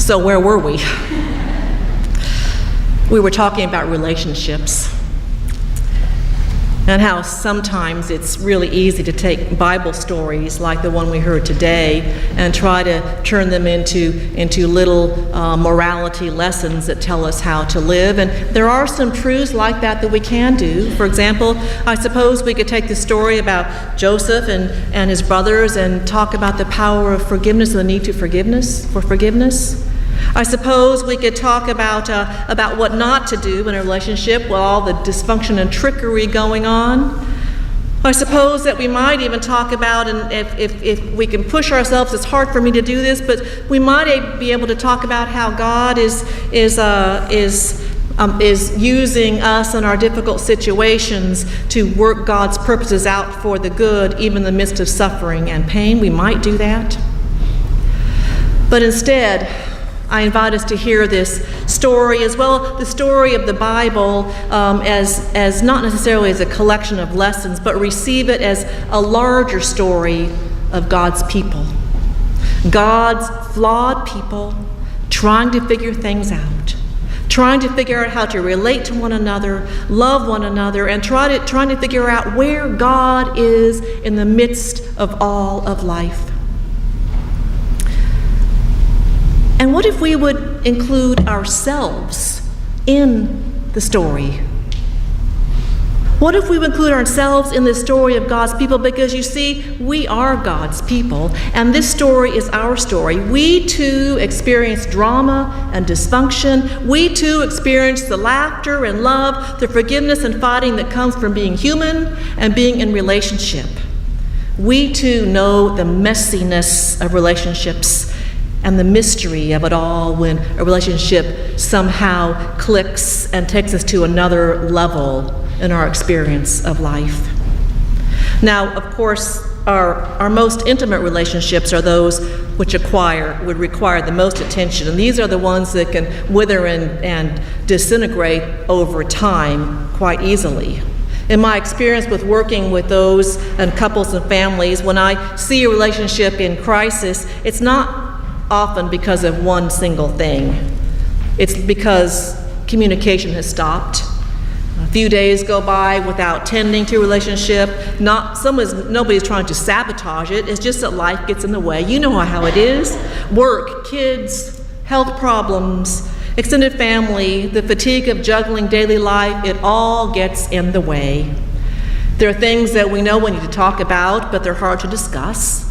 So where were we? We were talking about relationships and how sometimes it's really easy to take Bible stories like the one we heard today and try to turn them into little morality lessons that tell us how to live. And there are some truths like that we can do. For example, I suppose we could take the story about Joseph and his brothers and talk about the power of forgiveness and the need for forgiveness. I suppose we could talk about what not to do in a relationship with all the dysfunction and trickery going on. I suppose that we might even talk about, and if we can push ourselves, it's hard for me to do this, but we might be able to talk about how God is using us in our difficult situations to work God's purposes out for the good, even in the midst of suffering and pain. We might do that. But instead, I invite us to hear this story, as well the story of the Bible, as not necessarily as a collection of lessons, but receive it as a larger story of God's people. God's flawed people trying to figure things out, trying to figure out how to relate to one another, love one another, and trying to figure out where God is in the midst of all of life. And what if we would include ourselves in the story? What if we would include ourselves in the story of God's people? Because you see, we are God's people, and this story is our story. We too experience drama and dysfunction. We too experience the laughter and love, the forgiveness and fighting that comes from being human and being in relationship. We too know the messiness of relationships and the mystery of it all when a relationship somehow clicks and takes us to another level in our experience of life. Now, of course, our most intimate relationships are those which would require the most attention, and these are the ones that can wither and disintegrate over time quite easily. In my experience with working with those and couples and families, when I see a relationship in crisis, it's not often because of one single thing. It's because communication has stopped. A few days go by without tending to a relationship. Nobody's trying to sabotage it. It's just that life gets in the way. You know how it is. Work, kids, health problems, extended family, the fatigue of juggling daily life, it all gets in the way. There are things that we know we need to talk about, but they're hard to discuss.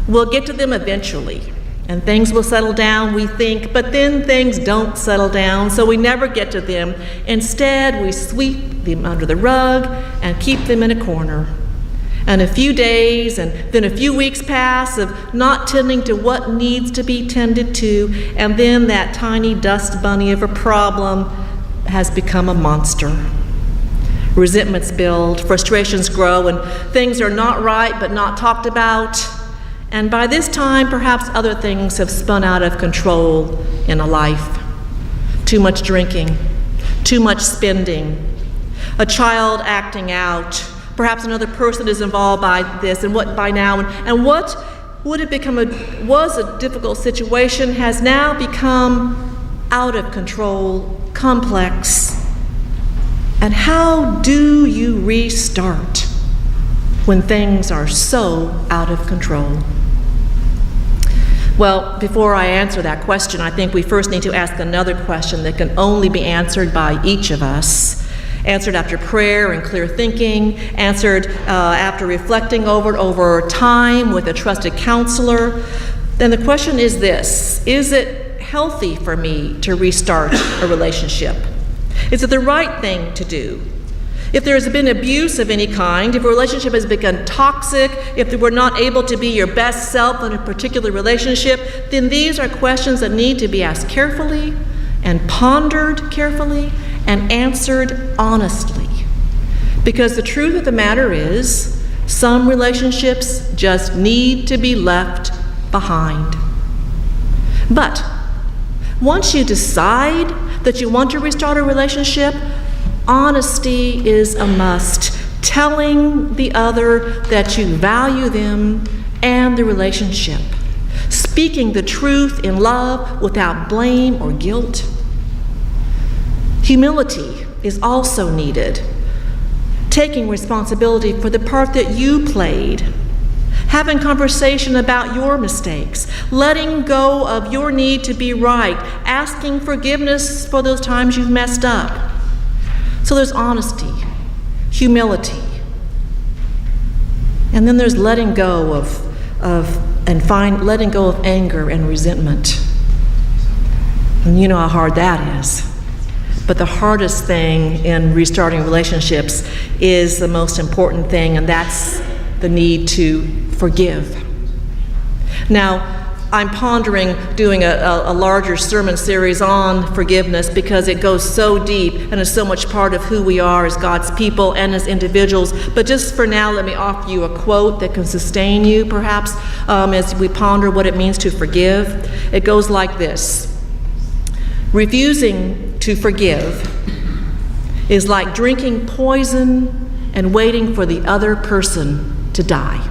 We'll get to them eventually. And things will settle down, we think, but then things don't settle down, so we never get to them. Instead, we sweep them under the rug and keep them in a corner. And a few days and then a few weeks pass of not tending to what needs to be tended to, and then that tiny dust bunny of a problem has become a monster. Resentments build, frustrations grow, and things are not right but not talked about. And by this time, perhaps other things have spun out of control in a life. Too much drinking, too much spending, a child acting out, perhaps another person is involved by this and what would have was a difficult situation has now become out of control, complex. And how do you restart when things are so out of control? Well, before I answer that question, I think we first need to ask another question that can only be answered by each of us. Answered after prayer and clear thinking, answered after reflecting over time with a trusted counselor. Then the question is this: is it healthy for me to restart a relationship? Is it the right thing to do? If there has been abuse of any kind, if a relationship has become toxic, if we're not able to be your best self in a particular relationship, then these are questions that need to be asked carefully and pondered carefully and answered honestly. Because the truth of the matter is, some relationships just need to be left behind. But once you decide that you want to restart a relationship, honesty is a must. Telling the other that you value them and the relationship. speaking the truth in love without blame or guilt. Humility is also needed, taking responsibility for the part that you played, having conversation about your mistakes, letting go of your need to be right, asking forgiveness for those times you've messed up. So there's honesty, humility, and then there's letting go letting go of anger and resentment. And you know how hard that is. But the hardest thing in restarting relationships is the most important thing, and that's the need to forgive. Now, I'm pondering doing a larger sermon series on forgiveness because it goes so deep and is so much part of who we are as God's people and as individuals. But just for now, let me offer you a quote that can sustain you, perhaps, as we ponder what it means to forgive. It goes like this: refusing to forgive is like drinking poison and waiting for the other person to die.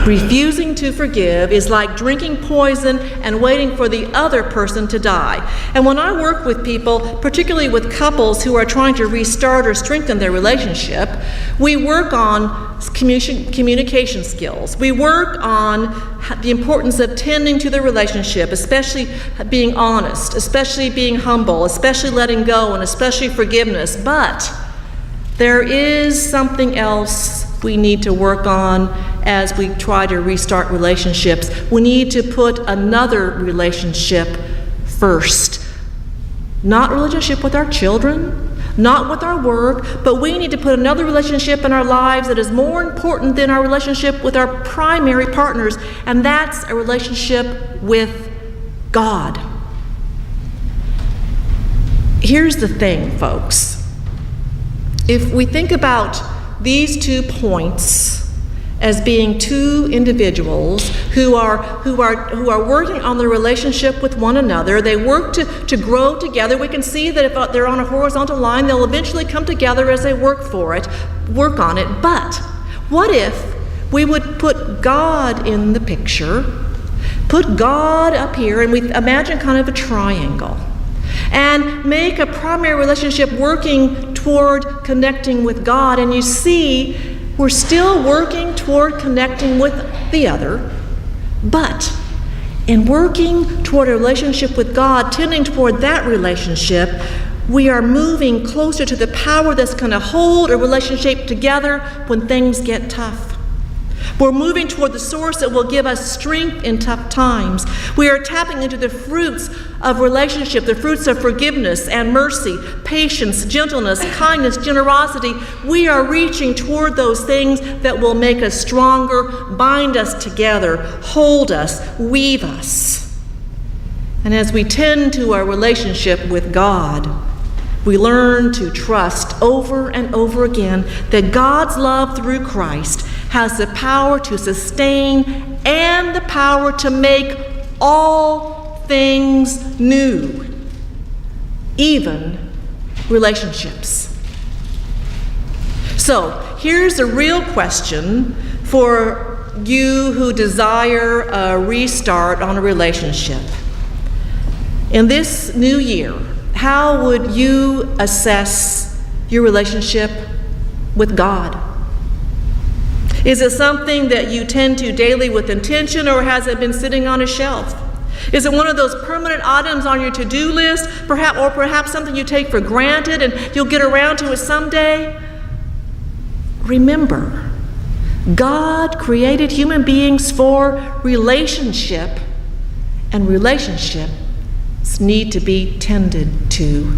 Refusing to forgive is like drinking poison and waiting for the other person to die. And when I work with people, particularly with couples who are trying to restart or strengthen their relationship, we work on communication skills. We work on the importance of tending to the relationship, especially being honest, especially being humble, especially letting go, and especially forgiveness. But there is something else we need to work on as we try to restart relationships. We need to put another relationship first. Not relationship with our children, not with our work, but we need to put another relationship in our lives that is more important than our relationship with our primary partners, and that's a relationship with God. Here's the thing, folks. If we think about these 2 points as being 2 individuals who are working on their relationship with one another, they work to grow together. We can see that if they're on a horizontal line, they'll eventually come together as they work on it. But what if we would put God in the picture, put God up here, and we imagine kind of a triangle, and make a primary relationship working toward connecting with God. And you see, we're still working toward connecting with the other, but in working toward a relationship with God, tending toward that relationship, we are moving closer to the power that's going to hold a relationship together when things get tough. We're moving toward the source that will give us strength in tough times. We are tapping into the fruits of relationship, the fruits of forgiveness and mercy, patience, gentleness, kindness, generosity. We are reaching toward those things that will make us stronger, bind us together, hold us, weave us. And as we tend to our relationship with God, we learn to trust over and over again that God's love through Christ has the power to sustain and the power to make all things new, even relationships. So here's a real question for you who desire a restart on a relationship. In this new year, how would you assess your relationship with God? Is it something that you tend to daily with intention, or has it been sitting on a shelf? Is it one of those permanent items on your to-do list, perhaps something you take for granted and you'll get around to it someday? Remember, God created human beings for relationship, and relationships need to be tended to.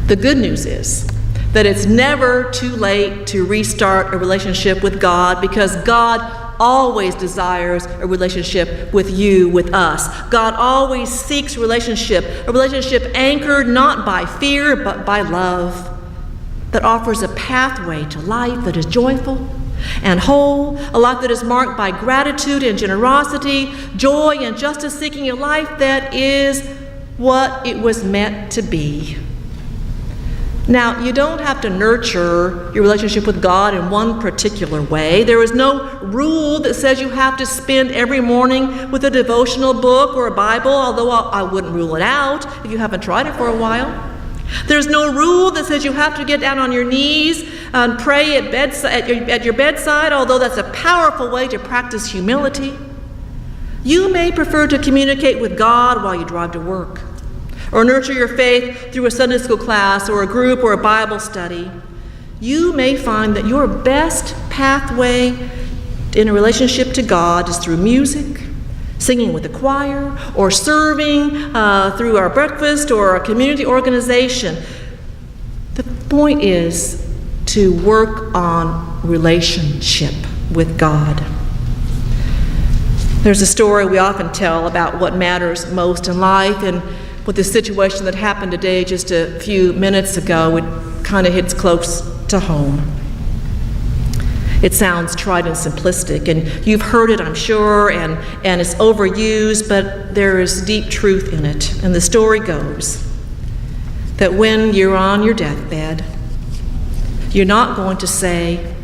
The good news is that it's never too late to restart a relationship with God, because God always desires a relationship with you, with us. God always seeks a relationship anchored not by fear but by love, that offers a pathway to life that is joyful and whole, a life that is marked by gratitude and generosity, joy and justice-seeking, a life that is what it was meant to be. Now, you don't have to nurture your relationship with God in one particular way. There is no rule that says you have to spend every morning with a devotional book or a Bible, although I wouldn't rule it out if you haven't tried it for a while. There's no rule that says you have to get down on your knees and pray at your bedside, although that's a powerful way to practice humility. You may prefer to communicate with God while you drive to work, or nurture your faith through a Sunday school class or a group or a Bible study. You may find that your best pathway in a relationship to God is through music, singing with the choir, or serving through our breakfast or a community organization. The point is to work on relationship with God. There's a story we often tell about what matters most in life, and with the situation that happened today just a few minutes ago, it kind of hits close to home. It sounds trite and simplistic, and you've heard it, I'm sure, and it's overused, but there is deep truth in it. And the story goes that when you're on your deathbed, you're not going to say,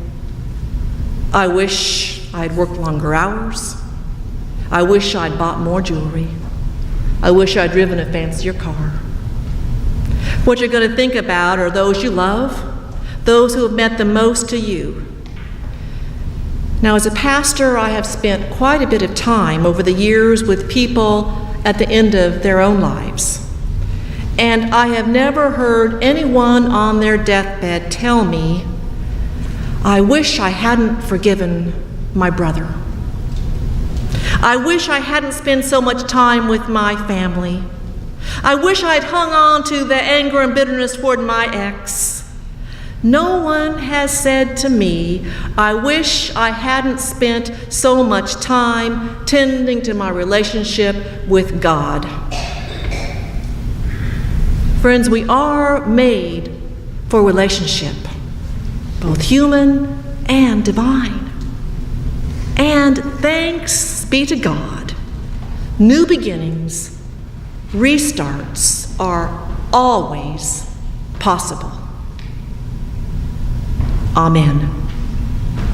I wish I'd worked longer hours. I wish I'd bought more jewelry. I wish I'd driven a fancier car. What you're going to think about are those you love, those who have meant the most to you. Now, as a pastor, I have spent quite a bit of time over the years with people at the end of their own lives. And I have never heard anyone on their deathbed tell me, I wish I hadn't forgiven my brother. I wish I hadn't spent so much time with my family. I wish I'd hung on to the anger and bitterness toward my ex. No one has said to me, I wish I hadn't spent so much time tending to my relationship with God. Friends, we are made for relationship, both human and divine. And thanks be to God, new beginnings, restarts are always possible. Amen.